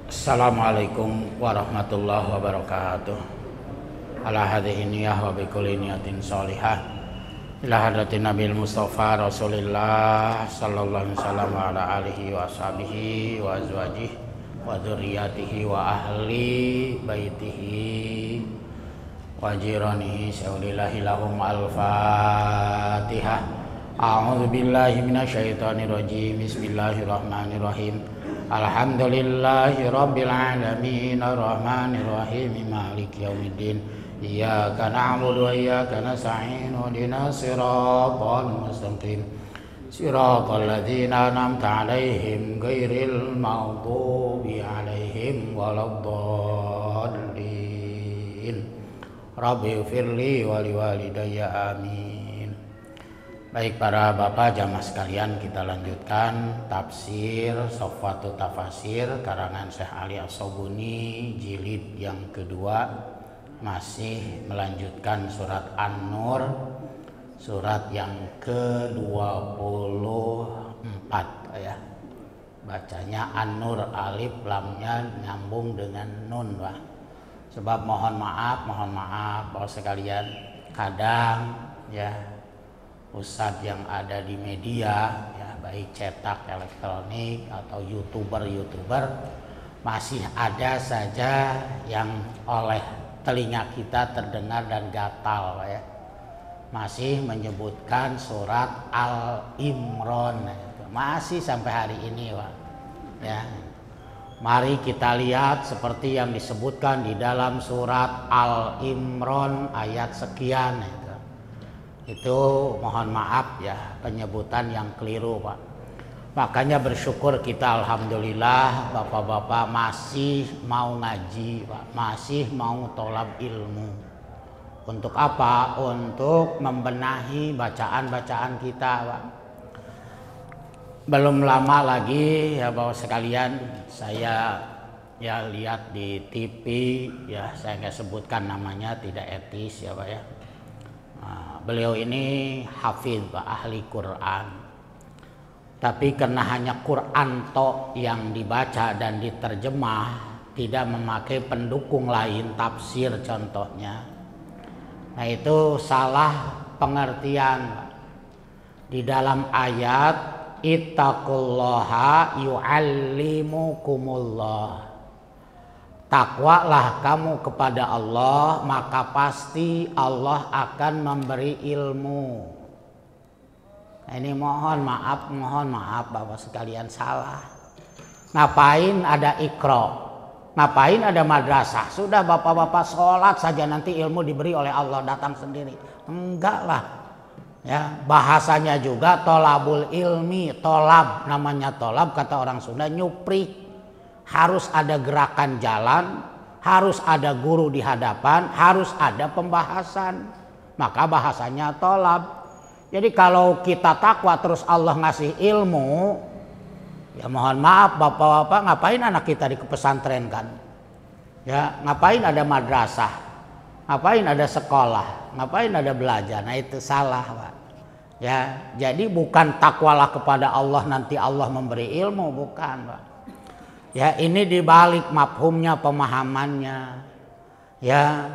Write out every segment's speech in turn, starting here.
Assalamualaikum warahmatullahi wabarakatuh. Ala hadhihi niyah wa bikulli niyatin sholihah. Ila hadratin Nabil Mustafa Rasulillah sallallahu alaihi wasallam wa ala alihi wa sahbihi wa azwajihi wa dzurriyyatihi wa ahli baitihi wa jiranihi syaulillahi lahum al-Fatihah. A'udzu billahi minasyaitonir rajim. Bismillahirrahmanirrahim. Alhamdulillahi rabbil alamin arrahmanir rahim maliki yaumiddin iyyaka na'budu wa iyyaka nasta'in ihdinas siratal mustaqim siratal ladzina an'amta 'alaihim ghairil maghdubi 'alaihim waladdallin. Rabbighfirli wa liwalidayya amin. Baik para bapak jamaah sekalian, kita lanjutkan tafsir Sofwatu Tafasir karangan Syekh Ali As-Sobuni jilid yang kedua, masih melanjutkan surat An-Nur, surat yang ke-24 ya. Bacanya An-Nur, alif lamnya nyambung dengan nun, Pak. Sebab mohon maaf Bapak sekalian, kadang ya Ustadz yang ada di media ya, baik cetak, elektronik atau youtuber masih ada saja yang oleh telinga kita terdengar dan gatal ya, masih menyebutkan surat Al-Imran masih sampai hari ini Pak ya. Mari kita lihat seperti yang disebutkan di dalam surat Al-Imran ayat sekian itu mohon maaf ya, penyebutan yang keliru Pak. Makanya bersyukur kita, alhamdulillah bapak-bapak masih mau ngaji Pak, masih mau tolab ilmu. Untuk apa? Untuk membenahi bacaan-bacaan kita Pak. Belum lama lagi ya Bapak sekalian, saya ya lihat di TV ya, saya nggak sebutkan namanya, tidak etis ya Pak ya. Beliau ini hafidh Pak, ahli Quran. Tapi karena hanya Quran tok yang dibaca dan diterjemah, tidak memakai pendukung lain, tafsir contohnya. Nah itu salah pengertian Pak. Di dalam ayat ittaqullaha yu'allimukumullah. Takwalah kamu kepada Allah, maka pasti Allah akan memberi ilmu. Nah, ini mohon maaf Bapak sekalian, salah. Ngapain ada Iqra? Ngapain ada madrasah? Sudah bapak-bapak sholat saja, nanti ilmu diberi oleh Allah datang sendiri. Enggak lah. Ya, bahasanya juga tolabul ilmi, tolab, namanya tolab kata orang Sunda nyupri. Harus ada gerakan jalan, harus ada guru di hadapan, harus ada pembahasan. Maka bahasanya tolab. Jadi kalau kita takwa terus Allah ngasih ilmu, ya mohon maaf bapak-bapak, ngapain anak kita di pesantren kan? Ya, ngapain ada madrasah? Ngapain ada sekolah? Ngapain ada belajar? Nah itu salah Pak. Ya, jadi bukan takwalah kepada Allah nanti Allah memberi ilmu, bukan Pak. Ya ini dibalik mafhumnya, pemahamannya. Ya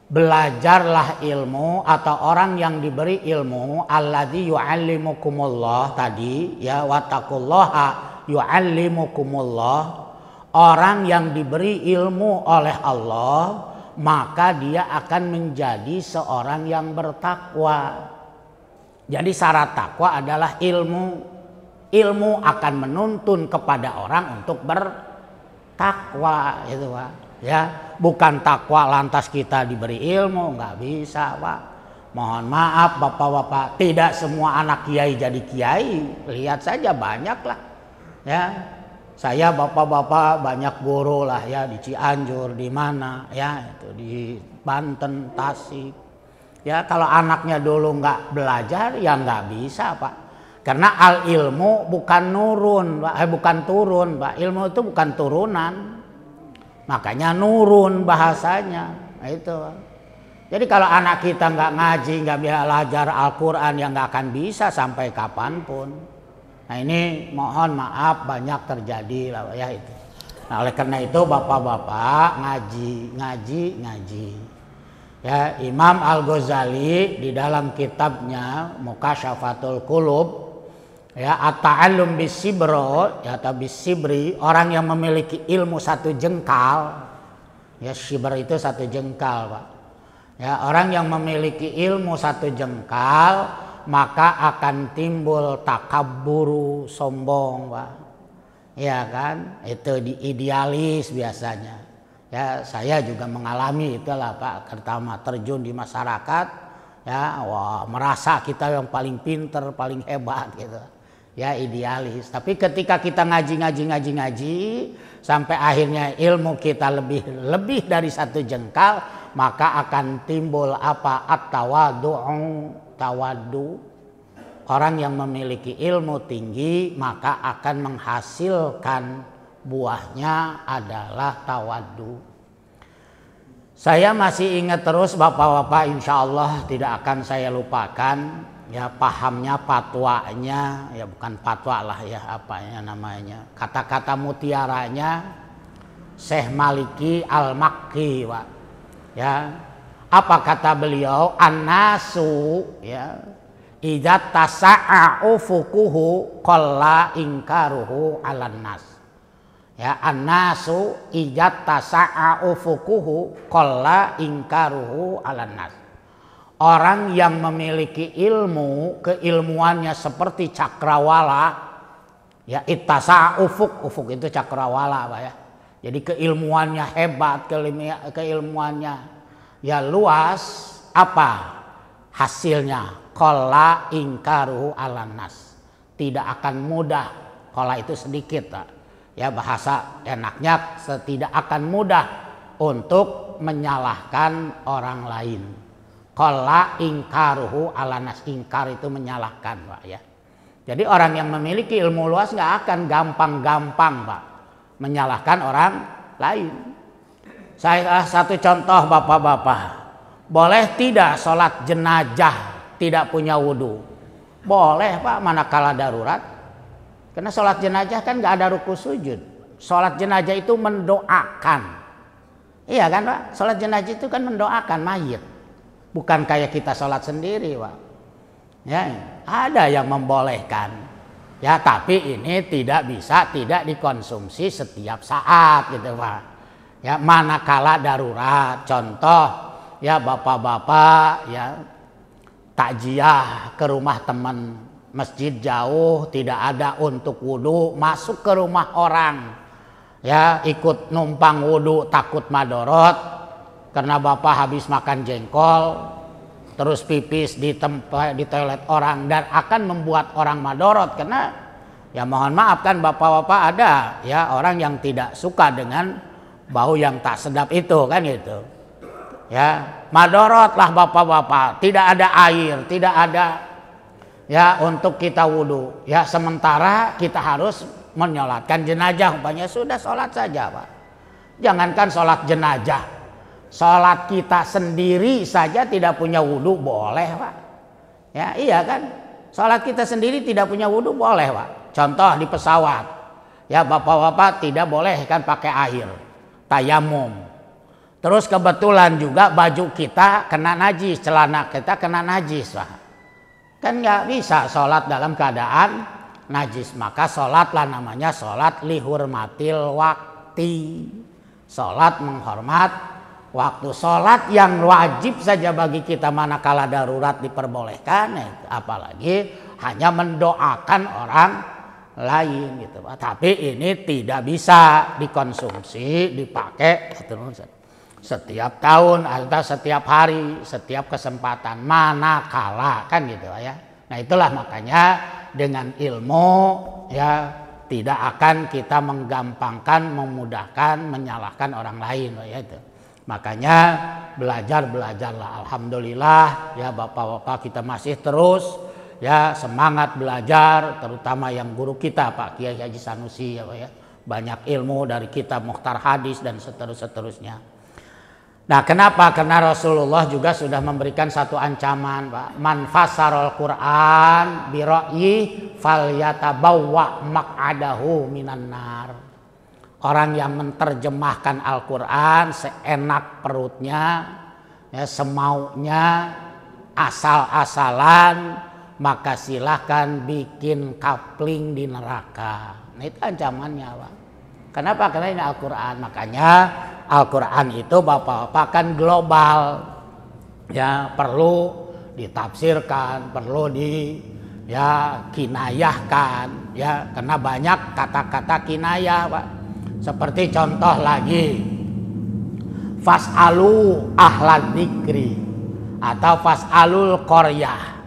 belajarlah ilmu atau orang yang diberi ilmu, alladzi yu'allimukumullah tadi ya, wattaqullaha yu'allimukumullah. Orang yang diberi ilmu oleh Allah, maka dia akan menjadi seorang yang bertakwa. Jadi syarat takwa adalah ilmu. Ilmu akan menuntun kepada orang untuk bertakwa itu Pak ya, bukan takwa lantas kita diberi ilmu, nggak bisa Pak. Mohon maaf bapak-bapak, tidak semua anak kiai jadi kiai. Lihat saja banyak lah ya, saya bapak-bapak banyak guru lah ya, di Cianjur, di mana ya, itu di Banten, Tasik ya. Kalau anaknya dulu nggak belajar ya nggak bisa Pak. Karena al ilmu bukan nurun, bukan turun, Pak. Ilmu itu bukan turunan. Makanya nurun bahasanya. Nah, itu. Jadi kalau anak kita nggak ngaji, nggak belajar Al-Quran, ya nggak akan bisa sampai kapanpun. Nah ini mohon maaf banyak terjadi lah ya itu. Nah, oleh karena itu bapak-bapak ngaji. Ya, Imam Al-Ghazali di dalam kitabnya Mukasyafatul Qulub, ya, at-ta'allum bisibro, ya, atau bisibri, orang yang memiliki ilmu satu jengkal. Ya, sibr itu satu jengkal, Pak. Ya, orang yang memiliki ilmu satu jengkal maka akan timbul takabburu, sombong, Pak. Ya kan, itu idealis biasanya. Ya, saya juga mengalami itulah, Pak. Pertama terjun di masyarakat, ya, wah, merasa kita yang paling pinter, paling hebat gitu. Ya, idealis. Tapi ketika kita ngaji sampai akhirnya ilmu kita lebih dari satu jengkal, maka akan timbul apa? Tawaddu. Orang yang memiliki ilmu tinggi maka akan menghasilkan buahnya adalah tawaddu. Saya masih ingat terus bapak-bapak, insya Allah tidak akan saya lupakan, ya, pahamnya, fatwanya, ya bukan fatwa lah ya, apanya namanya, kata-kata mutiaranya Syekh Maliki Al-Makki, Pak. Ya, apa kata beliau? An-nasu, ya, idza tasa'a ufuquhu qalla inkaruhu 'alan nas. Ya, an-nasu idza tasa'a ufuquhu qalla inkaruhu 'alan nas. Orang yang memiliki ilmu, keilmuannya seperti cakrawala, ya, ittasa'a ufuk itu cakrawala, Pak, ya. Jadi keilmuannya hebat, keilmuannya ya luas, apa hasilnya? Qalla ingkaruhu 'alan nas. Tidak akan mudah, qalla itu sedikit, Pak. Ya, bahasa enaknya tidak akan mudah untuk menyalahkan orang lain. Qalla ingkaruhu 'alan nas, ingkar itu menyalahkan, Pak, ya. Jadi orang yang memiliki ilmu luas nggak akan gampang-gampang, Pak, menyalahkan orang lain. Saya satu contoh, bapak-bapak, boleh tidak sholat jenazah tidak punya wudhu? Boleh, Pak, manakala darurat. Karena sholat jenazah kan nggak ada ruku sujud. Sholat jenazah itu mendoakan. Iya kan, Pak? Sholat jenazah itu kan mendoakan mayit. Bukan kayak kita sholat sendiri, Pak. Ya, ada yang membolehkan. Ya, tapi ini tidak dikonsumsi setiap saat gitu, Pak. Ya, manakala darurat. Contoh, ya, bapak-bapak, ya, takjiah ke rumah teman, masjid jauh, tidak ada untuk wudhu, masuk ke rumah orang, ya, ikut numpang wudhu, takut madorot karena bapak habis makan jengkol terus pipis di toilet orang dan akan membuat orang madorot. Karena ya mohon maaf kan bapak-bapak, ada ya orang yang tidak suka dengan bau yang tak sedap itu kan gitu. Ya, madorot lah bapak-bapak, tidak ada air, tidak ada ya untuk kita wudhu. Ya, sementara kita harus menyolatkan jenazah, umpamanya sudah sholat saja, Pak. Jangankan sholat jenazah, sholat kita sendiri saja tidak punya wudhu boleh, Pak. Ya, iya kan, sholat kita sendiri tidak punya wudhu boleh, Pak. Contoh di pesawat, ya bapak-bapak tidak boleh kan pakai air, tayamum. Terus kebetulan juga baju kita kena najis, celana kita kena najis, Pak. Kan nggak bisa sholat dalam keadaan najis. Maka sholatlah namanya sholat lihurmatil wakti. Sholat menghormat waktu. Sholat yang wajib saja bagi kita manakala darurat diperbolehkan, apalagi hanya mendoakan orang lain gitu, Pak. Tapi ini tidak bisa dikonsumsi, dipakai setiap tahun atau setiap hari, setiap kesempatan, manakala kan gitu ya. Nah, itulah makanya dengan ilmu ya tidak akan kita menggampangkan, memudahkan, menyalahkan orang lain ya itu. Makanya belajarlah. Alhamdulillah ya bapak-bapak kita masih terus ya semangat belajar, terutama yang guru kita Pak Kiai Haji Sanusi ya Pak ya. Banyak ilmu dari kitab Mukhtar Hadis dan seterusnya. Nah, kenapa? Karena Rasulullah juga sudah memberikan satu ancaman, Pak. Man fasarul Quran bi ra'yi falyatabawwa maq'adahu minan nar. Orang yang menerjemahkan Al-Quran seenak perutnya, ya, semaunya, asal-asalan, maka silahkan bikin kapling di neraka. Nah itu ancamannya, Pak. Kenapa? Karena ini Al-Quran. Makanya Al-Quran itu Bapak-bapak kan global, ya, perlu ditafsirkan, perlu kinayahkan, ya, karena banyak kata-kata kinayah, Pak. Seperti contoh lagi, fas'alu ahlad dzikri atau fas'alul qaryah,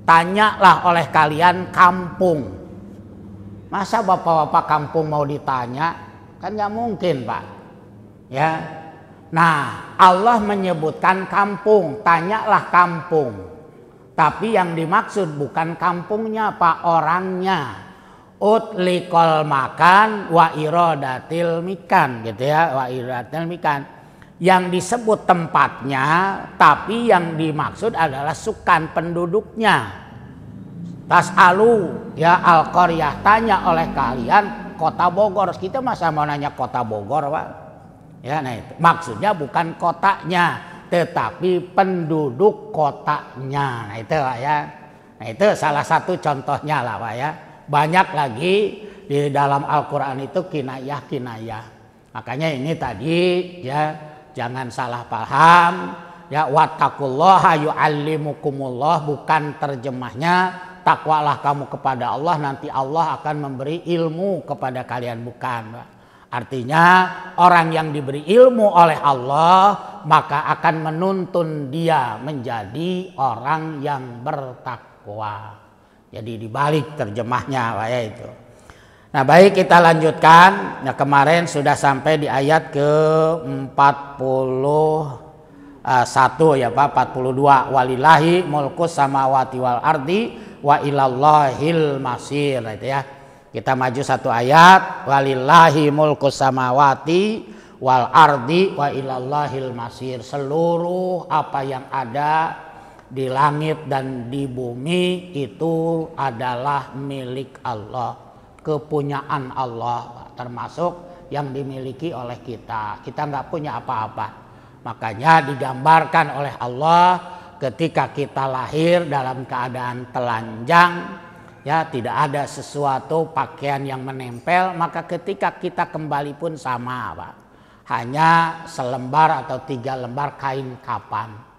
tanyalah oleh kalian kampung. Masa bapak-bapak kampung mau ditanya? Kan nggak mungkin, Pak. Ya, nah Allah menyebutkan kampung, tanyalah kampung. Tapi yang dimaksud bukan kampungnya, Pak, orangnya. Utlikol makan wa irodatil mikan, gitu ya, wa irodatil mikan. Yang disebut tempatnya, tapi yang dimaksud adalah sukan penduduknya. Tas'alu, ya, al-qaryah, tanya oleh kalian kota Bogor. Kita masa mau nanya kota Bogor, Pak? Ya, nah itu maksudnya bukan kotanya, tetapi penduduk kotanya. Nah itu, Pak, ya. Nah itu salah satu contohnya lah, Pak, ya. Banyak lagi di dalam Al-Quran itu kinayah-kinayah. Makanya ini tadi, ya, jangan salah paham, ya, wattaqullaha yu'allimukumullah, bukan terjemahnya takwalah kamu kepada Allah, nanti Allah akan memberi ilmu kepada kalian, bukan, Pak. Artinya orang yang diberi ilmu oleh Allah maka akan menuntun dia menjadi orang yang bertakwa. Jadi dibalik terjemahnya, Pak, ya itu. Nah baik, kita lanjutkan. Nah kemarin sudah sampai di ayat ke-41 ya, Pak, 42. Walillahi mulkus samawati wal ardi wa ilallahil masir. Nah, itu ya. Kita maju satu ayat. Walillahi mulkus samawati wal ardi wa ilallahil masir. Seluruh apa yang ada di langit dan di bumi itu adalah milik Allah, kepunyaan Allah, termasuk yang dimiliki oleh kita. Kita nggak punya apa-apa. Makanya digambarkan oleh Allah ketika kita lahir dalam keadaan telanjang, ya, tidak ada sesuatu pakaian yang menempel, maka ketika kita kembali pun sama, Pak. Hanya selembar atau 3 lembar kain kapan.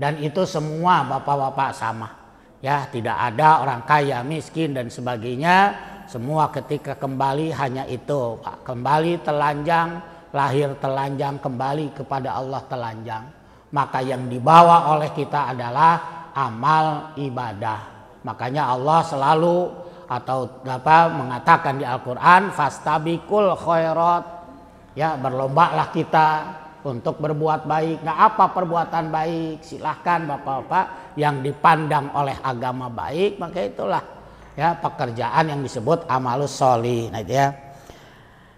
Dan itu semua bapak-bapak sama, ya, tidak ada orang kaya, miskin dan sebagainya. Semua ketika kembali hanya itu, Pak. Kembali telanjang, lahir telanjang, kembali kepada Allah telanjang. Maka yang dibawa oleh kita adalah amal ibadah. Makanya Allah selalu mengatakan di Al-Quran, fastabiqul khairat, ya, berlombalah kita untuk berbuat baik. Nah apa perbuatan baik? Silahkan bapak-bapak yang dipandang oleh agama baik, maka itulah, ya, pekerjaan yang disebut amalus sholih. Nah itu, ya.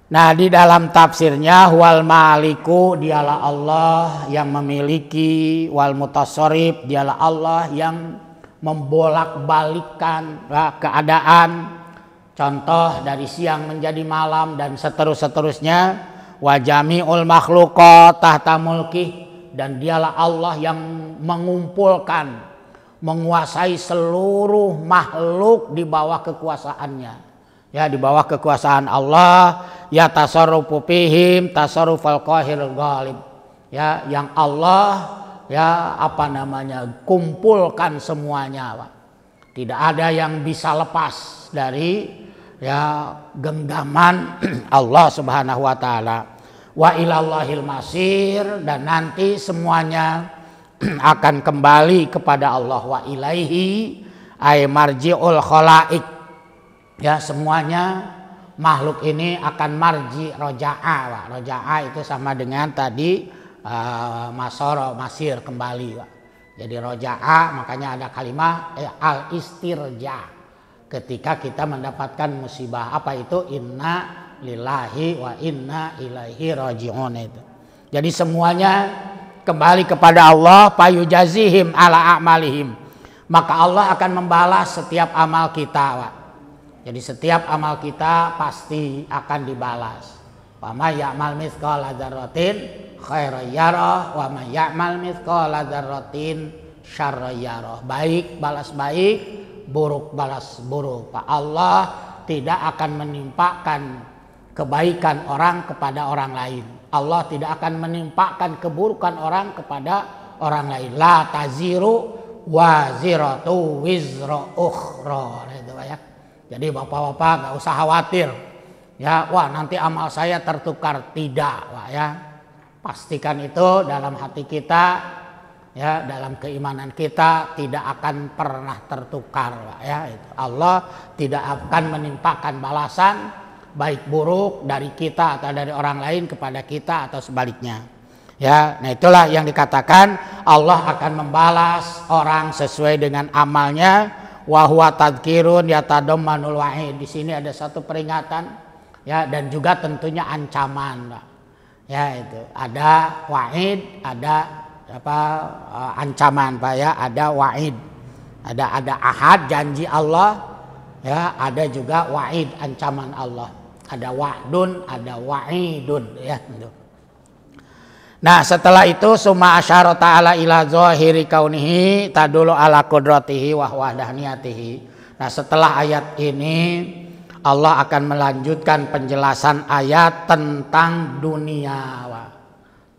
Nah di dalam tafsirnya, wal maliku, dialah Allah yang memiliki, wal mutasarrif, dialah Allah yang membolak-balikkan keadaan. Contoh dari siang menjadi malam dan seterusnya. Wa jami'ul makhluqat tahta mulki, dan dialah Allah yang mengumpulkan, menguasai seluruh makhluk di bawah kekuasaannya, ya, di bawah kekuasaan Allah. Ya tasarrufu fihim tasarrufal qahirul ghalib, ya, yang Allah, ya, kumpulkan semuanya, Pak. Tidak ada yang bisa lepas dari, ya, genggaman Allah Subhanahu wa taala. Wa ilallahil masir, dan nanti semuanya akan kembali kepada Allah. Wa ilaihi ay marji'ul khalaik, ya, semuanya makhluk ini akan marji, roja'a, Pak. Roja'a itu sama dengan tadi masoro, masir, kembali, Pak. Jadi roja'a, makanya ada kalimat al istirja ketika kita mendapatkan musibah. Apa itu? Inna lillahi wa inna ilaihi raji'un. Itu jadi semuanya kembali kepada Allah. Payujazihim ala a'malihim, maka Allah akan membalas setiap amal kita, Pak. Jadi setiap amal kita pasti akan dibalas. Wa may ya'mal mithqala dzarratin khairan yarah wa may ya'mal mithqala dzarratin syarran yarah. Baik balas baik, buruk balas buruk. Allah tidak akan menimpakan kebaikan orang kepada orang lain. Allah tidak akan menimpakan keburukan orang kepada orang lain. La taziru waziratu wizra ukhra. Itu ya. Jadi bapak-bapak nggak usah khawatir. Ya, wah nanti amal saya tertukar, tidak, Pak ya. Pastikan itu dalam hati kita, ya, dalam keimanan kita tidak akan pernah tertukar, Pak ya. Itu Allah tidak akan menimpakan balasan baik buruk dari kita atau dari orang lain kepada kita atau sebaliknya. Ya, nah itulah yang dikatakan Allah akan membalas orang sesuai dengan amalnya. Wa huwa tadhkirun yatadammanul wa'id. Di sini ada satu peringatan. Ya, dan juga tentunya ancaman, Pak. Ya, itu ada wa'id, ada ancaman, Pak ya, ada wa'id. Ada ahad janji Allah, ya, ada juga wa'id ancaman Allah. Ada wa'dun, ada wa'idun, ya. Nah, setelah itu summa asyara ta'ala ila zahiri kaunihi tadulu ala qudratihi wa wahdaniyatihi. Nah, setelah ayat ini Allah akan melanjutkan penjelasan ayat tentang dunia,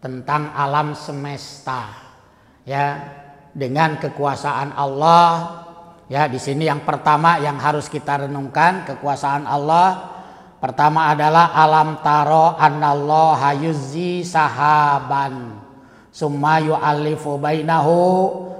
tentang alam semesta, ya, dengan kekuasaan Allah. Ya, di sini yang pertama yang harus kita renungkan kekuasaan Allah. Pertama adalah alam taro anallaha yuzzi sahaban summa yu'allifu bainahu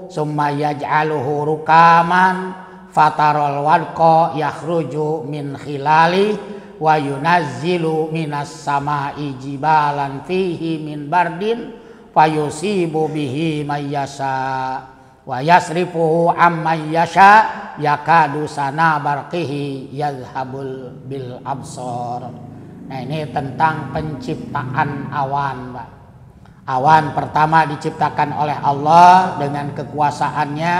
summa yaj'aluhu rukaman fatarol wadqa yakhruju min khilali wa yunazzilu minas sama'i jibalan fihi min bardin fayusibu bihi may yasha wa yasrifuhu amman yasha yakadu sana barqihi yadhhabul bil absar. Nah, ini tentang penciptaan awan, Pak. Awan pertama diciptakan oleh Allah dengan kekuasaannya.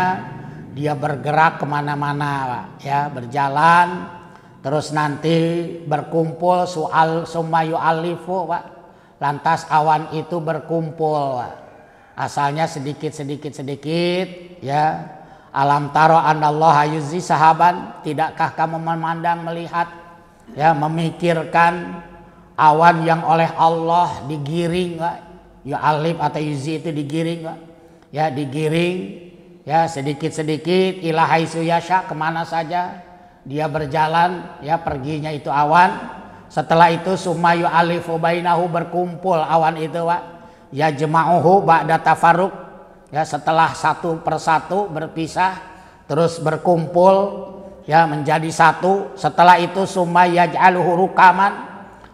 Dia bergerak kemana-mana, Pak, ya, berjalan, terus nanti berkumpul summayu alifu, Pak. Lantas awan itu berkumpul, Pak. Asalnya sedikit, ya. Alam taro anallaha yuzzi sahaban, tidakkah kamu memandang, melihat, ya, memikirkan awan yang oleh Allah digiring, Pak. Ya, alif atau yuzzi itu digiring, Pak. Ya, digiring, ya, sedikit ila haitsu yasha, kemana saja dia berjalan, ya, perginya itu awan. Setelah itu summa yu'alifu bainahu, berkumpul awan itu, Pak. Ya jema'uhu ba'da tafarruq, ya, setelah satu persatu berpisah terus berkumpul, ya, menjadi satu. Setelah itu summa yaj'aluhu rukaman,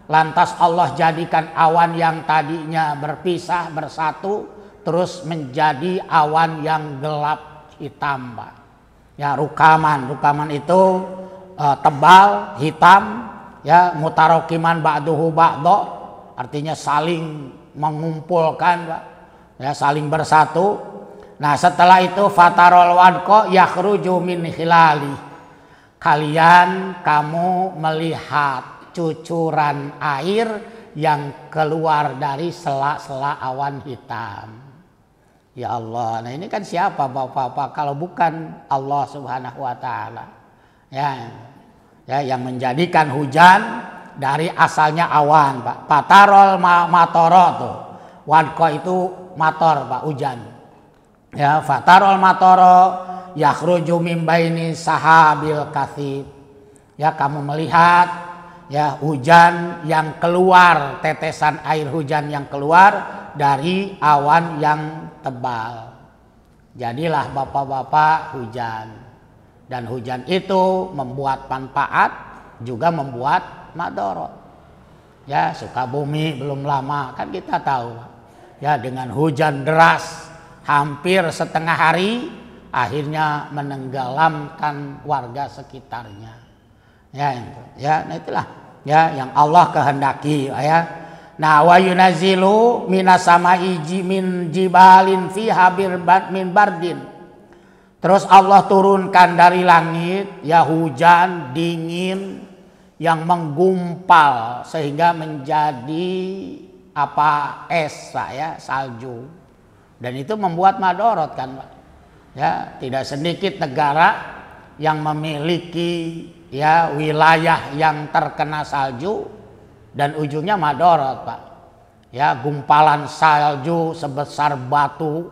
lantas Allah jadikan awan yang tadinya berpisah bersatu terus menjadi awan yang gelap hitam, Pak. Ya, rukaman itu tebal hitam, ya, mutarokiman ba'duhu ba'do, artinya saling mengumpulkan, Pak, ya, saling bersatu. Nah, setelah itu fatarol wadqa yakhruju min khilali, kamu melihat cucuran air yang keluar dari sela-sela awan hitam. Ya Allah, nah ini kan siapa Bapak-bapak kalau bukan Allah Subhanahu wa taala, ya, yang menjadikan hujan dari asalnya awan, Pak. Patarol matoro tuh. Wadqa itu mator, Pak, hujan. Ya, fatarol matoro yakhruju min baini sahabil kathib. Ya, kamu melihat, ya, hujan yang keluar, tetesan air hujan yang keluar dari awan yang tebal. Jadilah Bapak-bapak hujan. Dan hujan itu membuat manfaat, juga membuat madorot. Ya, Sukabumi belum lama kan kita tahu, ya, dengan hujan deras hampir setengah hari akhirnya menenggelamkan warga sekitarnya. Ya, itu. Ya, nah itulah, ya, yang Allah kehendaki, ya. Nah, wa yunazzilu minas sama'i min jibalin fiha min bardin. Terus Allah turunkan dari langit, ya, hujan dingin yang menggumpal sehingga menjadi es Pak ya, salju. Dan itu membuat madorot kan Pak. Ya, tidak sedikit negara yang memiliki ya wilayah yang terkena salju dan ujungnya madorot Pak. Ya, gumpalan salju sebesar batu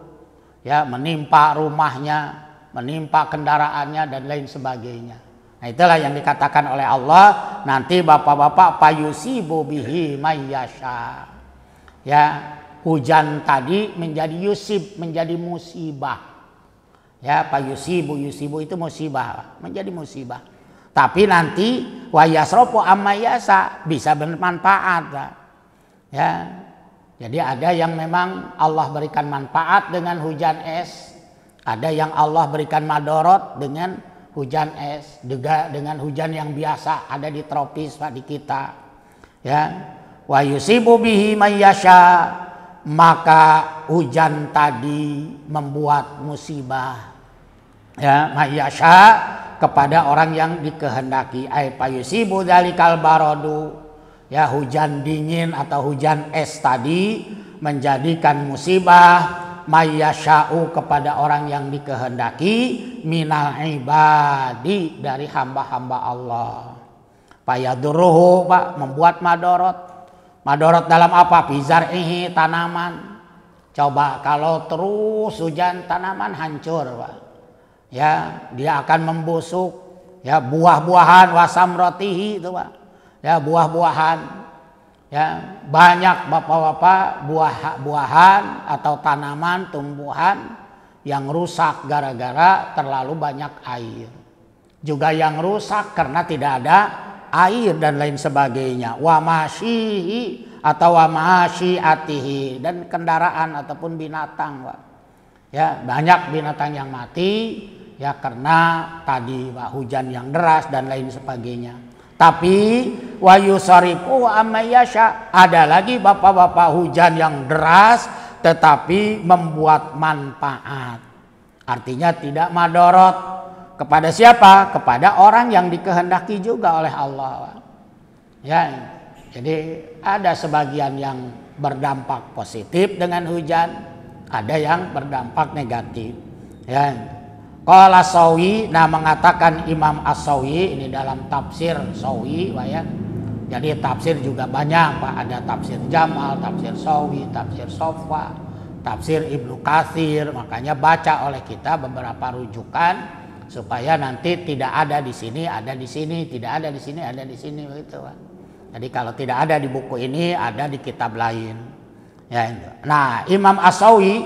ya menimpa rumahnya, menimpa kendaraannya dan lain sebagainya. Nah, itulah yang dikatakan oleh Allah, nanti bapak-bapak payusibu bihi mayyasha. Ya, hujan tadi menjadi yusib, menjadi musibah. Ya, payusibu, yusibu itu musibah, menjadi musibah. Tapi nanti wa yasrofu amma yasa, bisa bermanfaat. Ya. Jadi ada yang memang Allah berikan manfaat dengan hujan es, ada yang Allah berikan madorot dengan hujan es, juga dengan hujan yang biasa ada di tropis Pak di kita. Ya. Wa yusibu bihi mayyasha, maka hujan tadi membuat musibah ya mayyasha kepada orang yang dikehendaki. Ai payusibu dzalikal baradu, ya hujan dingin atau hujan es tadi menjadikan musibah mayyasha'u kepada orang yang dikehendaki minal ibadi, dari hamba-hamba Allah. Payadurruhu Pak, membuat madorot. Madorot dalam apa? Bizar'ihi, tanaman. Coba kalau terus hujan tanaman hancur Pak. Ya, dia akan membusuk. Ya, buah-buahan wasamrotihi itu Pak. Ya, buah-buahan. Ya, banyak bapak-bapak buah-buahan atau tanaman, tumbuhan yang rusak gara-gara terlalu banyak air. Juga yang rusak karena tidak ada air dan lain sebagainya. Wa masyihi atau wa masyiatihi, dan kendaraan ataupun binatang Pak. Ya, banyak binatang yang mati ya karena tadi Pak hujan yang deras dan lain sebagainya. Tapi wa yusarifu amma yasha, ada lagi bapak-bapak hujan yang deras tetapi membuat manfaat. Artinya tidak madorot kepada siapa? Kepada orang yang dikehendaki juga oleh Allah. Ya, jadi ada sebagian yang berdampak positif dengan hujan, ada yang berdampak negatif. Ya. Qala Sawi, nah mengatakan Imam As-Sawi ini dalam tafsir Sawi ya. Jadi tafsir juga banyak Pak, ada tafsir Jamal, tafsir Sawi, tafsir Sofa, tafsir Ibnu Katsir. Makanya baca oleh kita beberapa rujukan supaya nanti tidak ada di sini, ada di sini, tidak ada di sini, ada di sini begitu Pak. Jadi kalau tidak ada di buku ini, ada di kitab lain. Ya, itu. Nah, Imam As-Sawi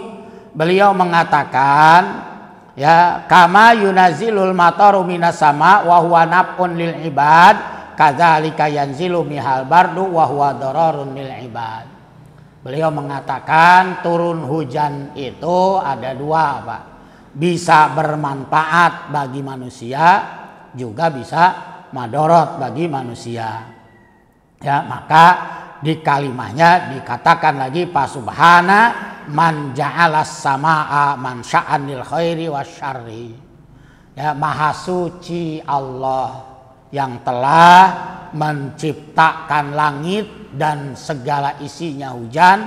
beliau mengatakan ya kama yunazilul mataru minas sama wa huwa naf'un lil ibad kadzalika yanzilu mihal bardu wa huwa dararun lil ibad. Beliau mengatakan turun hujan itu ada dua Pak, bisa bermanfaat bagi manusia, juga bisa madorot bagi manusia. Ya, maka di kalimahnya dikatakan lagi pasubhana man ja'alas samaa man sya'anil khairi wasyarri. Ya, maha suci Allah yang telah menciptakan langit dan segala isinya hujan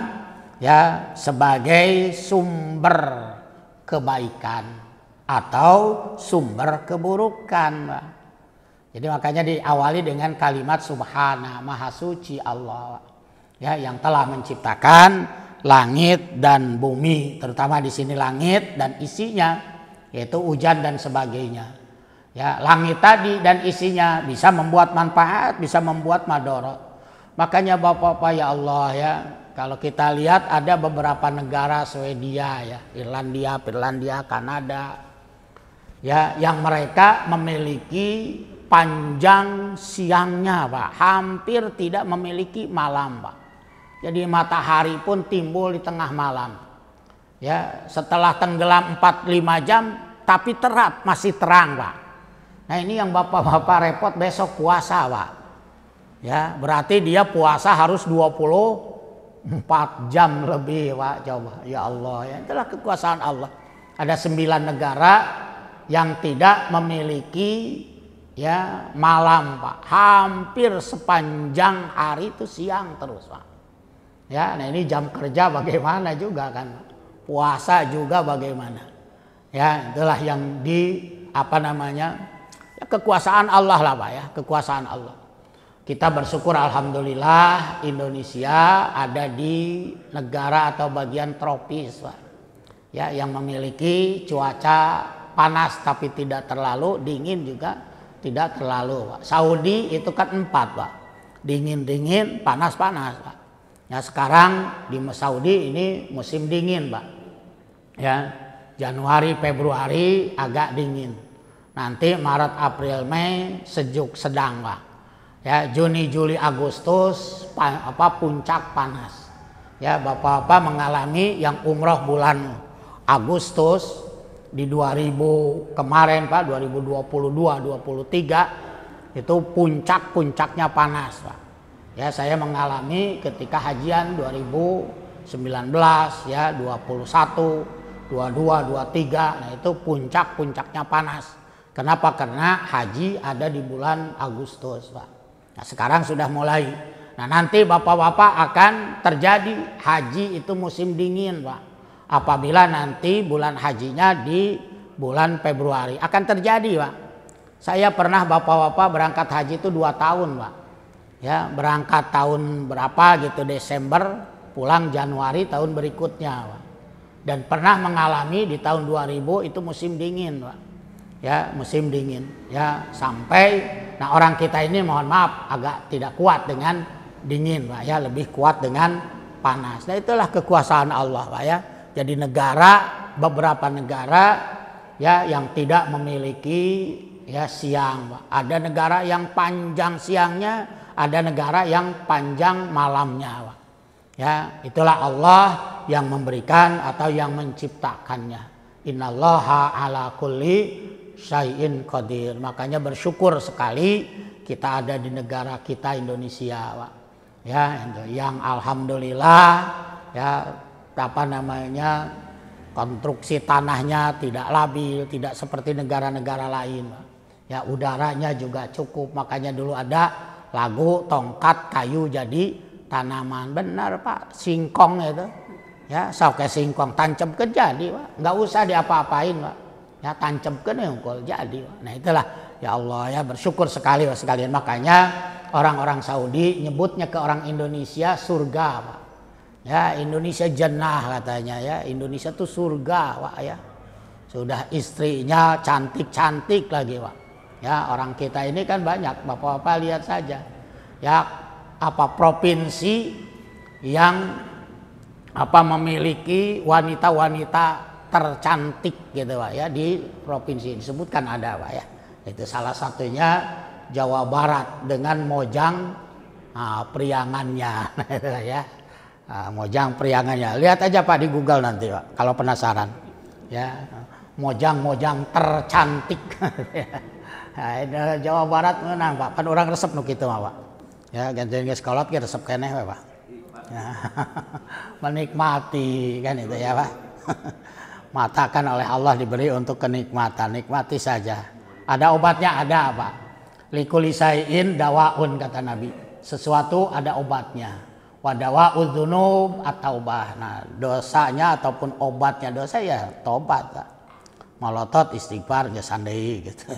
ya sebagai sumber kebaikan atau sumber keburukan. Jadi makanya diawali dengan kalimat subhana, maha suci Allah ya yang telah menciptakan langit dan bumi, terutama di sini langit dan isinya yaitu hujan dan sebagainya. Ya, langit tadi dan isinya bisa membuat manfaat, bisa membuat madorot. Makanya Bapak-bapak ya Allah ya, kalau kita lihat ada beberapa negara Swedia ya, Finlandia, Kanada ya yang mereka memiliki panjang siangnya Pak, hampir tidak memiliki malam Pak. Jadi matahari pun timbul di tengah malam. Ya, setelah tenggelam 4-5 jam tapi masih terang Pak. Nah, ini yang bapak-bapak repot besok puasa Pak. Ya, berarti dia puasa harus 24 jam lebih Pak. Coba ya Allah ya, itulah kekuasaan Allah. Ada 9 negara yang tidak memiliki ya malam Pak, hampir sepanjang hari itu siang terus Pak. Ya, nah ini jam kerja bagaimana juga kan, puasa juga bagaimana. Ya, itulah yang ya, kekuasaan Allah lah Pak ya, kekuasaan Allah. Kita bersyukur alhamdulillah Indonesia ada di negara atau bagian tropis Pak. Ya, yang memiliki cuaca panas tapi tidak terlalu, dingin juga tidak terlalu Pak. Saudi itu kan 4 Pak. Dingin-dingin, panas-panas Pak. Ya, sekarang di Saudi ini musim dingin Pak. Ya, Januari, Februari agak dingin. Nanti Maret, April, Mei sejuk sedang Pak. Ya, Juni, Juli, Agustus puncak panas. Ya, Bapak-bapak mengalami yang umroh bulan Agustus di 2000 kemarin Pak, 2022, 23 itu puncaknya panas Pak. Ya, saya mengalami ketika hajian 2019 ya, 21, 22, 23. Nah, itu puncaknya panas. Kenapa? Karena haji ada di bulan Agustus Pak. Nah, sekarang sudah mulai. Nah, nanti Bapak-bapak akan terjadi haji itu musim dingin Pak. Apabila nanti bulan hajinya di bulan Februari akan terjadi Pak. Saya pernah Bapak-bapak berangkat haji itu 2 tahun Pak. Ya, berangkat tahun berapa gitu Desember, pulang Januari tahun berikutnya Pak. Dan pernah mengalami di tahun 2000 itu musim dingin Pak. Ya, musim dingin. Ya, sampai nah orang kita ini mohon maaf agak tidak kuat dengan dingin Pak ya, lebih kuat dengan panas. Nah, itulah kekuasaan Allah Pak ya. Jadi beberapa negara ya yang tidak memiliki ya siang Pak. Ada negara yang panjang siangnya, ada negara yang panjang malamnya Pak. Ya, itulah Allah yang memberikan atau yang menciptakannya. Innallaha ala kulli syai'in qadir. Makanya bersyukur sekali kita ada di negara kita Indonesia Pak. Ya, yang alhamdulillah ya konstruksi tanahnya tidak labil, tidak seperti negara-negara lain. Ya, udaranya juga cukup. Makanya dulu ada lagu tongkat kayu jadi tanaman. Benar Pak, singkong itu. Ya, sauke singkong tancapkeun jadi Pak. Enggak usah diapa-apain Pak. Ya, tancapkeun unggul jadi Pak. Nah, itulah ya Allah ya, bersyukur sekali Pak sekalian. Makanya orang-orang Saudi nyebutnya ke orang Indonesia surga Pak. Ya, Indonesia jannah katanya ya. Indonesia tuh surga Pak ya. Sudah istrinya cantik-cantik lagi Pak. Ya, orang kita ini kan banyak. Bapak-bapak lihat saja. Ya, provinsi yang memiliki wanita-wanita tercantik gitu Pak ya, di provinsi disebutkan ada Pak ya. Itu salah satunya Jawa Barat dengan Mojang Priangannya ya. Mojang Priangannya. Lihat aja Pak di Google nanti Pak kalau penasaran. Ya, Mojang tercantik. Jawa Barat menang Pak. Kan orang resep nu kitu mah Pak. Ya, gantian geus kolot ge resep keneh we Pak. Ya. Menikmati kan itu ya Pak. Mata kan oleh Allah diberi untuk kenikmatan, nikmati saja. Ada obatnya ada Pak. Likulisaiin dawaun kata Nabi. Sesuatu ada obatnya. Wadawa udzunub at-taubah. Nah, dosanya ataupun obatnya dosa ya tobat. Molotot istighfar geus deui gitu.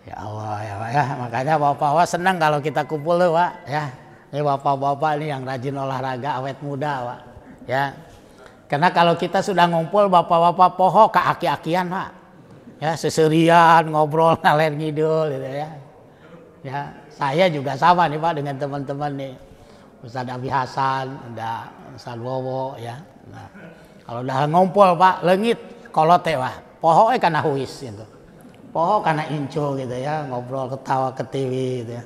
Ya Allah ya Pak ya. Makanya bapak-bapak senang kalau kita kumpul tuh Pak ya. Ini bapak-bapak ini yang rajin olahraga awet muda Pak. Ya. Karena kalau kita sudah ngumpul bapak-bapak poho ke aki-akian Pak. Ya, seserian ngobrol ngalir ngidul gitu ya. Ya, saya juga sama nih Pak dengan teman-teman nih. Ustaz Abi Hasan, ada Ustaz Wowo ya. Nah, kalau udah ngumpul Pak, leungit kolote Pak. Poho kana huis gitu. Poho kana inco gitu ya, ngobrol ketawa ketiwi gitu ya.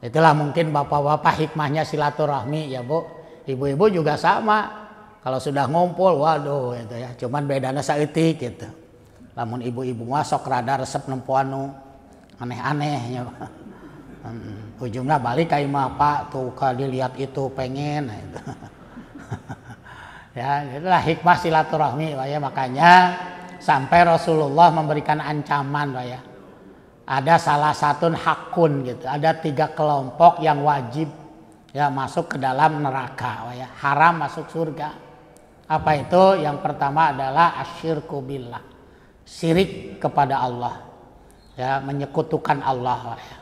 Itulah mungkin bapak-bapak hikmahnya silaturahmi ya Bu. Ibu-ibu juga sama. Kalau sudah ngumpul waduh gitu ya. Cuman bedana saeutik gitu. Lamun ibu-ibu masuk rada resep nempuan nu aneh-anehnya Pak. Ujungnya balik ka imah Pak tuh dilihat itu pengen nah itu. Ya, itulah hikmah silaturahmi Pak ya. Makanya sampai Rasulullah memberikan ancaman Pak ya. Ada salah satu hakun gitu, ada 3 kelompok yang wajib ya masuk ke dalam neraka Pak ya, haram masuk surga. Apa itu? Yang pertama adalah asyirku billah, syirik kepada Allah ya, menyekutukan Allah Pak ya.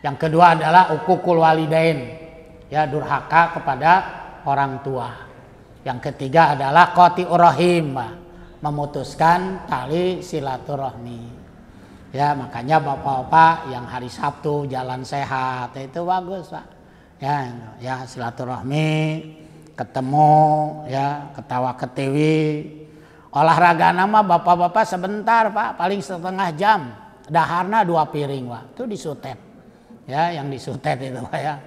Yang kedua adalah uququl walidain ya, durhaka kepada orang tua. Yang ketiga adalah qati'ur rahim, memutuskan tali silaturahmi. Ya, makanya bapak-bapak yang hari Sabtu jalan sehat itu bagus Pak. Ya silaturahmi, ketemu ya, ketawa ketiwi. Olahraga nama bapak-bapak sebentar Pak, paling setengah jam. Daharna 2 piring Pak, itu disutet. Ya, yang disutet itu Pak ya.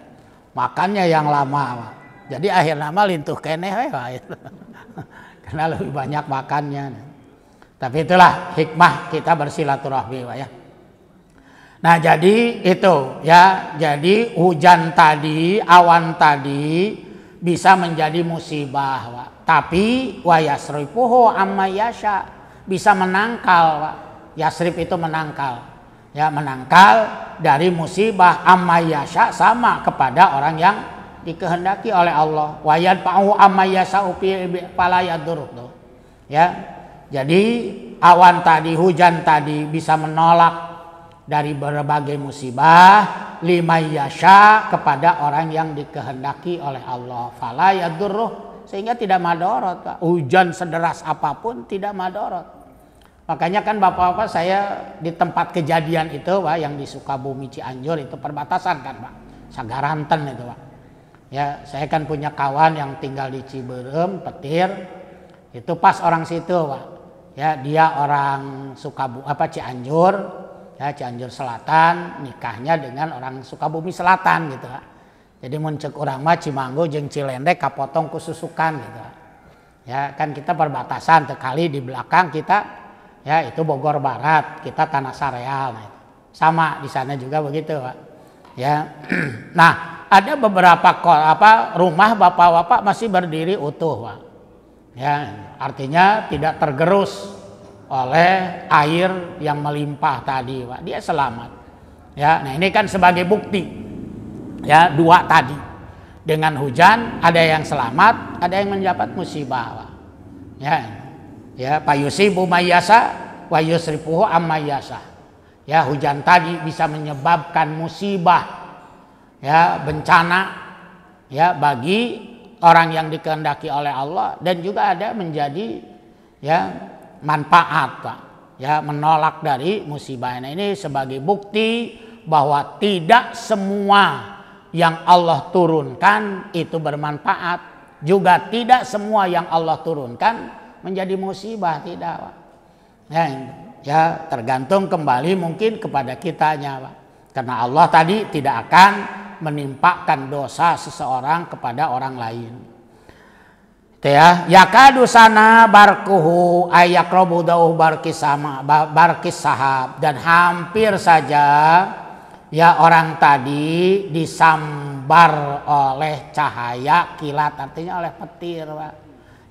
Makannya yang lama Pak. Jadi akhir nama lintuh keneh Pak. Karena lebih banyak makannya. Tapi itulah hikmah kita bersilaturahmi Pak ya. Nah, jadi itu ya. Jadi hujan tadi, awan tadi bisa menjadi musibah Pak. Tapi wa yasrifuhu amma yasha, bisa menangkal Pak. Yasrif itu menangkal. Ya, menangkal dari musibah amma yasha, sama kepada orang yang dikehendaki oleh Allah. Wa yadfa'u amma yasha'u fala yadur. Ya. Jadi awan tadi, hujan tadi bisa menolak dari berbagai musibah liman yasha, kepada orang yang dikehendaki oleh Allah. Fala yadurruh, sehingga tidak madorot Pak. Hujan sederas apapun tidak madorot. Makanya kan bapak-bapak, saya di tempat kejadian itu Pak, yang di Sukabumi Cianjur itu perbatasan kan Pak, Sagaranten itu Pak. Ya, saya kan punya kawan yang tinggal di Ciberem, Petir. Itu pas orang situ Pak. Ya, dia orang Cianjur, ya Cianjur Selatan, nikahnya dengan orang Sukabumi Selatan gitu Pak. Jadi muncul orang mah Cimanggu jeung Cilendek kapotong kususukan gitu Pak. Ya, kan kita perbatasan, sekali di belakang kita ya itu Bogor Barat, kita Tanah Sareal. Nah, sama di sana juga begitu Pak. Ya. Nah, ada beberapa rumah bapak-bapak masih berdiri utuh Pak. Ya, artinya tidak tergerus oleh air yang melimpah tadi Pak. Dia selamat. Ya, nah ini kan sebagai bukti. Ya, 2 tadi. Dengan hujan ada yang selamat, ada yang mendapat musibah Pak. Ya. Ya, payusibu mayyasa wa yusrifuhu amma yasa. Ya, hujan tadi bisa menyebabkan musibah, ya, bencana ya bagi orang yang dikehendaki oleh Allah, dan juga ada menjadi ya manfaat Pak. Ya, menolak dari musibah. Nah, ini sebagai bukti bahwa tidak semua yang Allah turunkan itu bermanfaat, juga tidak semua yang Allah turunkan menjadi musibah, tidak Pak. Ya, tergantung kembali mungkin kepada kitanya Pak. Karena Allah tadi tidak akan menimpakan dosa seseorang kepada orang lain. Itu ya. Yakadu sana barkuhu ayaqrabu dauh barkis sahab, dan hampir saja ya orang tadi disambar oleh cahaya kilat, artinya oleh petir Pak.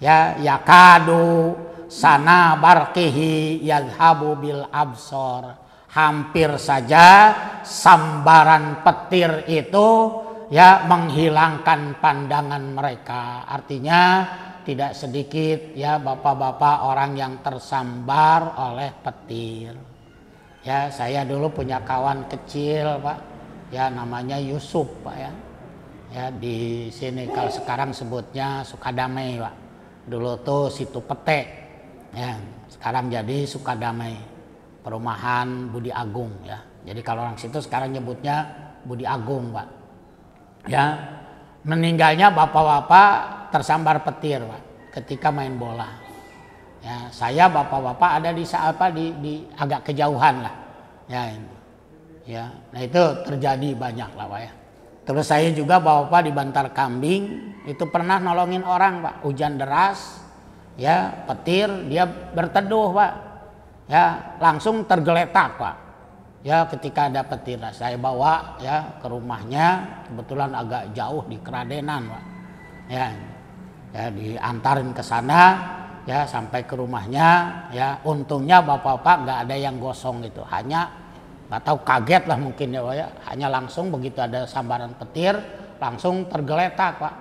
Ya, yakadu sana barqihi yadhabu bil absor, hampir saja sambaran petir itu ya menghilangkan pandangan mereka. Artinya tidak sedikit ya bapak-bapak orang yang tersambar oleh petir. Ya, saya dulu punya kawan kecil Pak, ya namanya Yusuf Pak ya. Ya, di sini kalau sekarang sebutnya Sukadamai Pak. Dulu tuh Situ Pete, ya sekarang jadi Sukadamai, perumahan Budi Agung ya. Jadi kalau orang situ sekarang nyebutnya Budi Agung Pak. Ya, meninggalnya bapak-bapak tersambar petir Pak ketika main bola. Ya, saya bapak-bapak ada di agak kejauhan lah. Ya, ya, nah itu terjadi banyak lah Pak ya. Terus saya juga bapak di Bantar Kambing itu pernah nolongin orang Pak, hujan deras, ya petir, dia berteduh Pak, ya langsung tergeletak Pak, ya ketika ada petir. Nah, saya bawa ya ke rumahnya, kebetulan agak jauh di Keradenan Pak, ya diantarin ke sana, ya sampai ke rumahnya. Ya untungnya bapak-bapak nggak ada yang gosong gitu, hanya nggak tahu kaget lah mungkin ya Pak ya, hanya langsung begitu ada sambaran petir langsung tergeletak Pak.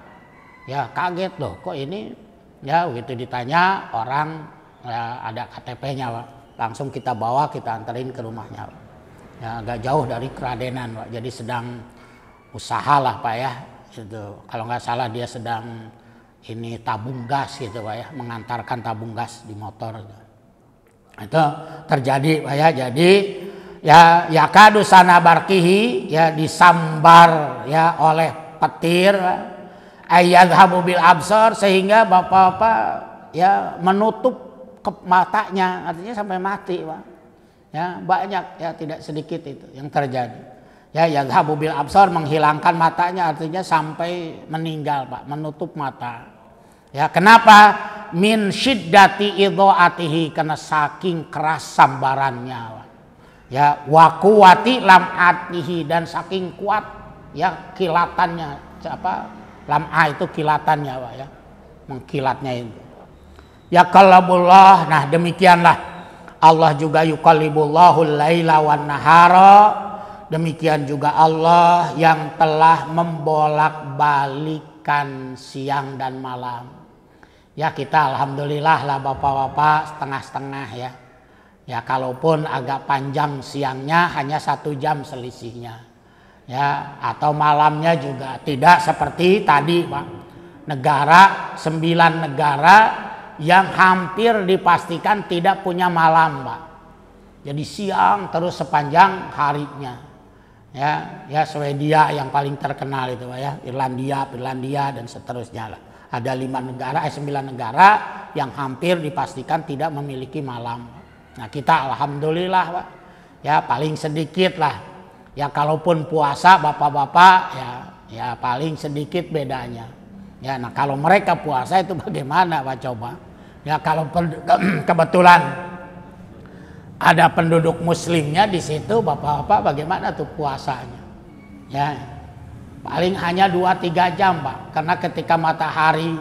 Ya kaget loh kok ini, ya begitu ditanya orang ya, ada KTP-nya Pak, langsung kita bawa kita anterin ke rumahnya Pak. Ya agak jauh dari Keradenan Pak, jadi sedang usaha lah Pak ya itu, kalau nggak salah dia sedang ini tabung gas gitu Pak ya, mengantarkan tabung gas di motor gitu. Itu terjadi Pak ya, jadi ya yakadu sana barkihi ya disambar ya oleh petir ayyadhabu bil absar, sehingga bapak-bapak ya menutup matanya, artinya sampai mati Pak. Ya banyak ya, tidak sedikit itu yang terjadi. Ya yadhabu bil absar menghilangkan matanya, artinya sampai meninggal Pak, menutup mata. Ya kenapa? Min syiddati idhoatihi, karena saking keras sambarannya Pak. Ya wa quwwati lam'atihi, dan saking kuat ya kilatannya, apa lam'ah itu kilatannya Pak ya, mengkilatnya itu. Ya qalabullah, nah demikianlah Allah juga yuqallibullahul laila wan nahara, demikian juga Allah yang telah membolak-balikan siang dan malam. Ya kita alhamdulillah lah bapak-bapak setengah-setengah ya. Ya kalaupun agak panjang siangnya hanya 1 jam selisihnya. Ya atau malamnya juga tidak seperti tadi Pak. 9 negara yang hampir dipastikan tidak punya malam Pak. Jadi siang terus sepanjang harinya. Ya Swedia yang paling terkenal itu Pak ya, Irlandia dan seterusnya lah. Ada 9 negara yang hampir dipastikan tidak memiliki malam. Nah kita alhamdulillah Pak ya paling sedikit lah ya, kalaupun puasa bapak-bapak ya paling sedikit bedanya ya. Nah kalau mereka puasa itu bagaimana Pak coba ya, kalau kebetulan ada penduduk muslimnya di situ bapak-bapak, bagaimana tuh puasanya ya, paling hanya 2-3 jam Pak, karena ketika matahari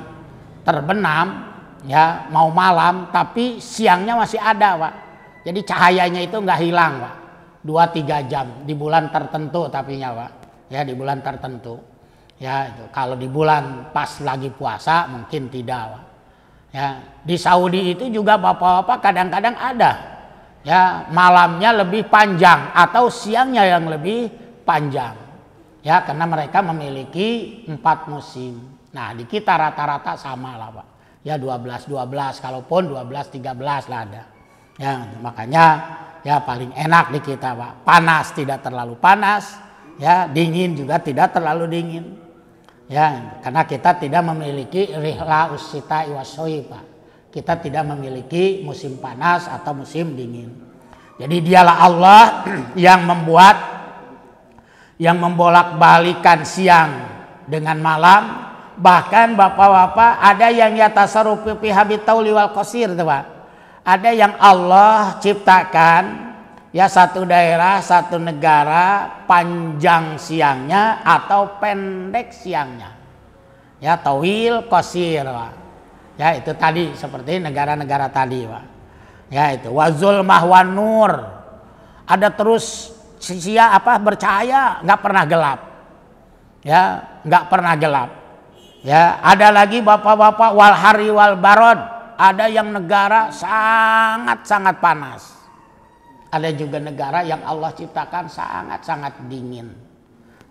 terbenam ya mau malam tapi siangnya masih ada Pak, jadi cahayanya itu nggak hilang Pak, 2-3 jam di bulan tertentu tapinya Pak ya, di bulan tertentu ya itu. Kalau di bulan pas lagi puasa mungkin tidak Pak ya. Di Saudi itu juga bapak-bapak kadang-kadang ada ya malamnya lebih panjang atau siangnya yang lebih panjang ya, karena mereka memiliki 4 musim. Nah di kita rata-rata sama lah Pak ya, 12 kalaupun 12-13 lah ada ya. Makanya ya paling enak di kita Pak, panas tidak terlalu panas ya, dingin juga tidak terlalu dingin ya, karena kita tidak memiliki rihla usita iwasoi Pak, kita tidak memiliki musim panas atau musim dingin. Jadi dialah Allah yang membolak-balikan siang dengan malam. Bahkan bapak-bapak ada yang yatasarrufu fi habitauli wal qasir tuh Pak. Ada yang Allah ciptakan ya satu daerah, satu negara panjang siangnya atau pendek siangnya. Ya tawil qasir Pak. Ya itu tadi seperti negara-negara tadi Pak. Ya itu wazul mahwan nur. Ada terus bercahaya, nggak pernah gelap. Ya, nggak pernah gelap. Ya, ada lagi bapak-bapak wal hari wal barod, ada yang negara sangat-sangat panas. Ada juga negara yang Allah ciptakan sangat-sangat dingin.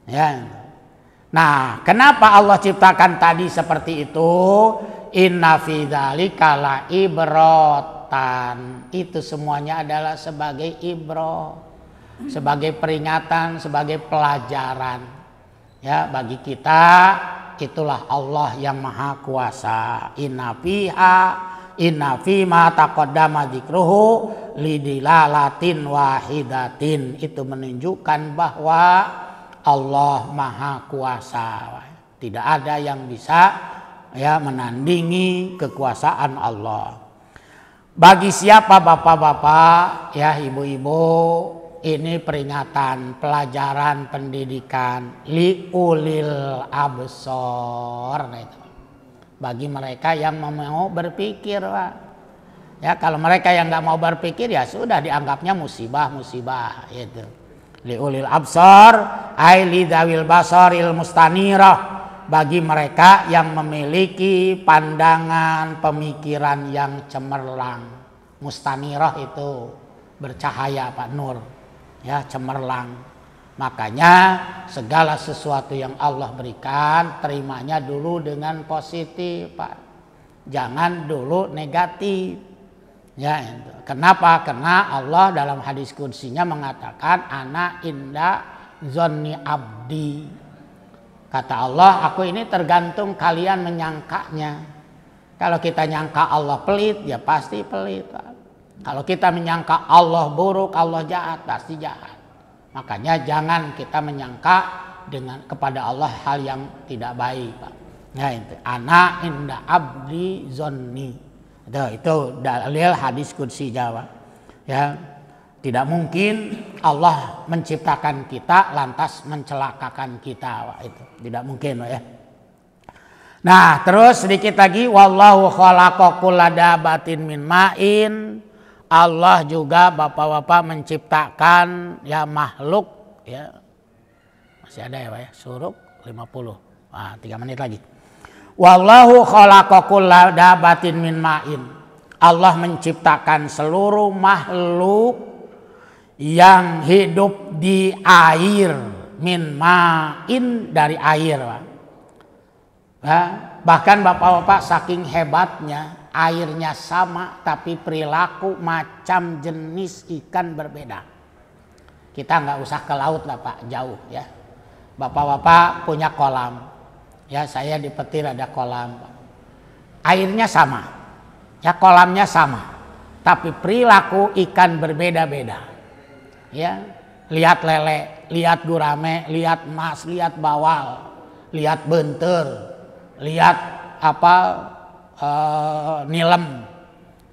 Ya. Nah, kenapa Allah ciptakan tadi seperti itu? Inna fi dzalika la ibratan. Itu semuanya adalah sebagai ibrah, sebagai peringatan, sebagai pelajaran. Ya, bagi kita. Itulah Allah yang maha kuasa. Inna fima taqaddama dzikruhu lidilalatin wahidatin. Itu menunjukkan bahwa Allah maha kuasa. Tidak ada yang bisa ya menandingi kekuasaan Allah. Bagi siapa bapak-bapak ya ibu-ibu, ini peringatan, pelajaran, pendidikan liulil absor. Nah itu bagi mereka yang mau berpikir, Pak. Ya, kalau mereka yang nggak mau berpikir ya sudah dianggapnya musibah itu. Liulil absar ai lidzawil basaril mustanirah, bagi mereka yang memiliki pandangan pemikiran yang cemerlang. Mustanirah itu bercahaya, Pak, nur. Ya, cemerlang. Makanya segala sesuatu yang Allah berikan terimanya dulu dengan positif, Pak. Jangan dulu negatif. Ya, itu. Kenapa? Karena Allah dalam hadis qudsinya mengatakan ana inda zonni abdi. Kata Allah, aku ini tergantung kalian menyangkanya. Kalau kita nyangka Allah pelit, ya pasti pelit, Pak. Kalau kita menyangka Allah buruk, Allah jahat, pasti jahat. Makanya jangan kita menyangka kepada Allah hal yang tidak baik, Pak. Ya, itu ana inda abdi zonni. Itu dalil hadis qudsi Jawa. Ya, tidak mungkin Allah menciptakan kita lantas mencelakakan kita, Pak. Itu tidak mungkin, Pak, ya. Nah, terus sedikit lagi, wallahu khalaqa kulla dabatin min ma'in. Allah juga bapak-bapak menciptakan ya makhluk, ya. Masih ada ya, Pak, ya? Suruk 50. 3 menit lagi. Wallahu khalaqa kulla dabatin min ma'in. Allah menciptakan seluruh makhluk yang hidup di air, min ma'in, dari air, Pak. Ya, bahkan bapak-bapak saking hebatnya, airnya sama tapi perilaku macam jenis ikan berbeda. Kita nggak usah ke laut lah, Pak, jauh ya. Bapak-bapak punya kolam, ya, saya di Petir ada kolam, Pak. Airnya sama, ya, kolamnya sama, tapi perilaku ikan berbeda-beda. Ya, lihat lele, lihat gurame, lihat mas, lihat bawal, lihat benter, lihat nilem,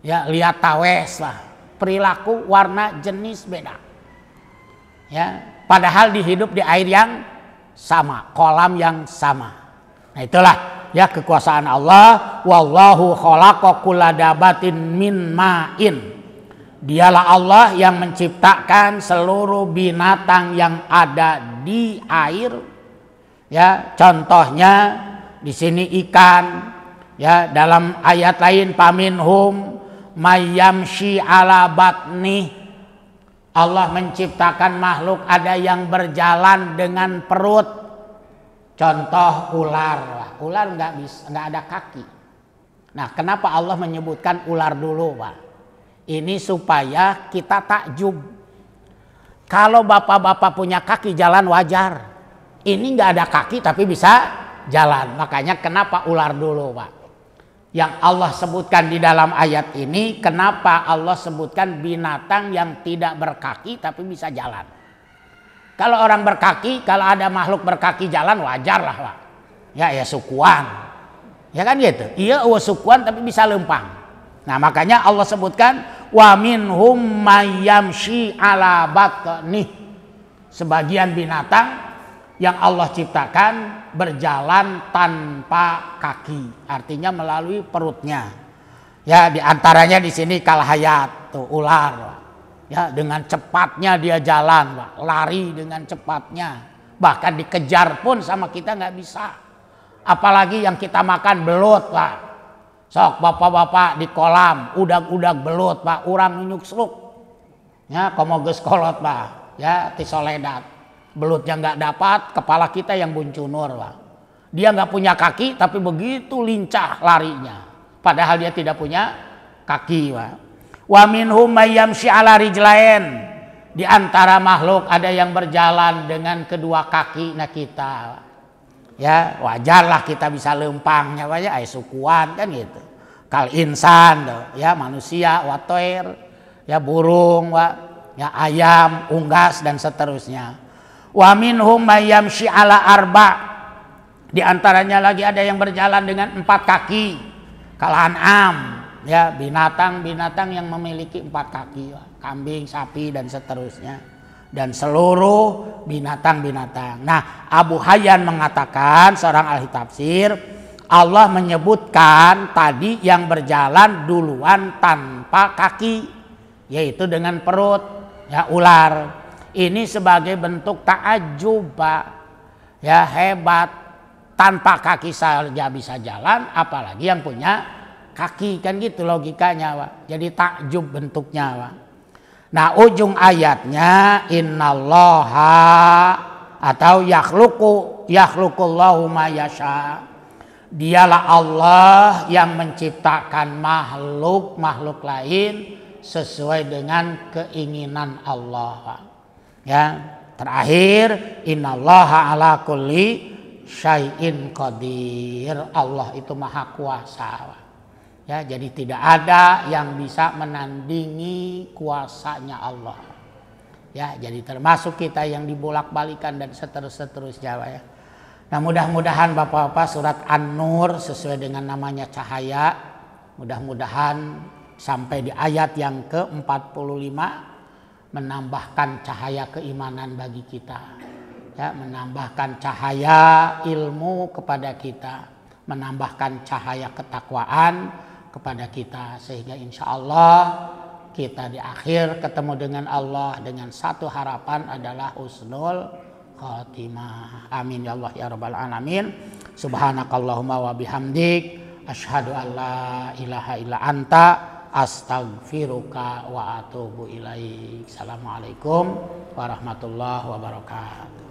ya, lihat tawes lah, perilaku warna jenis beda, ya, padahal dihidup di air yang sama, kolam yang sama. Nah, itulah ya kekuasaan Allah. Wallahu khalaqa kulla dabatin min ma'in. Dialah Allah yang menciptakan seluruh binatang yang ada di air, ya, contohnya di sini ikan. Ya, dalam ayat lain paminhum mayyamshi ala batni. Allah menciptakan makhluk ada yang berjalan dengan perut. Contoh ular. Ular nggak ada kaki. Nah, kenapa Allah menyebutkan ular dulu, Pak? Ini supaya kita takjub. Kalau bapak-bapak punya kaki jalan wajar. Ini nggak ada kaki tapi bisa jalan. Makanya kenapa ular dulu, Pak? Yang Allah sebutkan di dalam ayat ini, kenapa Allah sebutkan binatang yang tidak berkaki tapi bisa jalan. Kalau orang berkaki, kalau ada makhluk berkaki jalan wajar lah, Pak. Ya, sukuan. Ya kan gitu. Iya, sukuan tapi bisa lempang. Nah, makanya Allah sebutkan wa minhum mayyamshi ala batni. Sebagian binatang yang Allah ciptakan berjalan tanpa kaki, artinya melalui perutnya. Ya, diantaranya di sini kalhayat, tuh ular. Ya, dengan cepatnya dia jalan, Pak. Lari dengan cepatnya. Bahkan dikejar pun sama kita nggak bisa. Apalagi yang kita makan belut, Pak. Sok bapak-bapak di kolam, udag-udag belut, Pak. Urang nyuk seruk. Ya, komoges kolot, Pak. Ya, tisoledat. Belutnya nggak dapat, kepala kita yang buncunur, Pak. Dia nggak punya kaki tapi begitu lincah larinya. Padahal dia tidak punya kaki, Pak. Wa minhum mayyamshi ala rijlain. Di antara makhluk ada yang berjalan dengan kedua kaki kita. Ya, wajarlah kita bisa lempangnya, Pak, ya, sukuan kan gitu. Kal insan, ya, manusia, watoir, ya, burung, Pak, ya, ayam, unggas dan seterusnya. Wa minhum mayyamshi ala arba. Di antaranya lagi ada yang berjalan dengan 4 kaki. Kalan'am, ya, binatang-binatang yang memiliki 4 kaki, kambing, sapi dan seterusnya. Dan seluruh binatang-binatang. Nah, Abu Hayyan mengatakan, seorang ahli tafsir, Allah menyebutkan tadi yang berjalan duluan tanpa kaki, yaitu dengan perut, ya ular. Ini sebagai bentuk takjub, Pak. Ya hebat, tanpa kaki saja bisa jalan, apalagi yang punya kaki, kan gitu logikanya, Pak. Jadi takjub bentuknya, Pak. Nah, ujung ayatnya innallaha atau yakhluqullahu ma yasha. Dialah Allah yang menciptakan makhluk lain sesuai dengan keinginan Allah. Ya, terakhir innallaha ala kulli syai'in qadir. Allah itu maha kuasa. Ya, jadi tidak ada yang bisa menandingi kuasanya Allah. Ya, jadi termasuk kita yang dibolak-balikan dan seterusnya, ya. Nah, mudah-mudahan Bapak-bapak surat An-Nur sesuai dengan namanya cahaya, mudah-mudahan sampai di ayat yang ke-45 menambahkan cahaya keimanan bagi kita, ya, menambahkan cahaya ilmu kepada kita, menambahkan cahaya ketakwaan kepada kita, sehingga insya Allah kita di akhir ketemu dengan Allah dengan satu harapan adalah husnul khatimah. Amin ya Allah ya rabbal alamin. Subhanakallahumma wa bihamdik asyhadu an la ilaha illa anta astaghfiruka wa atubu ilaik. Assalamualaikum warahmatullahi wabarakatuh.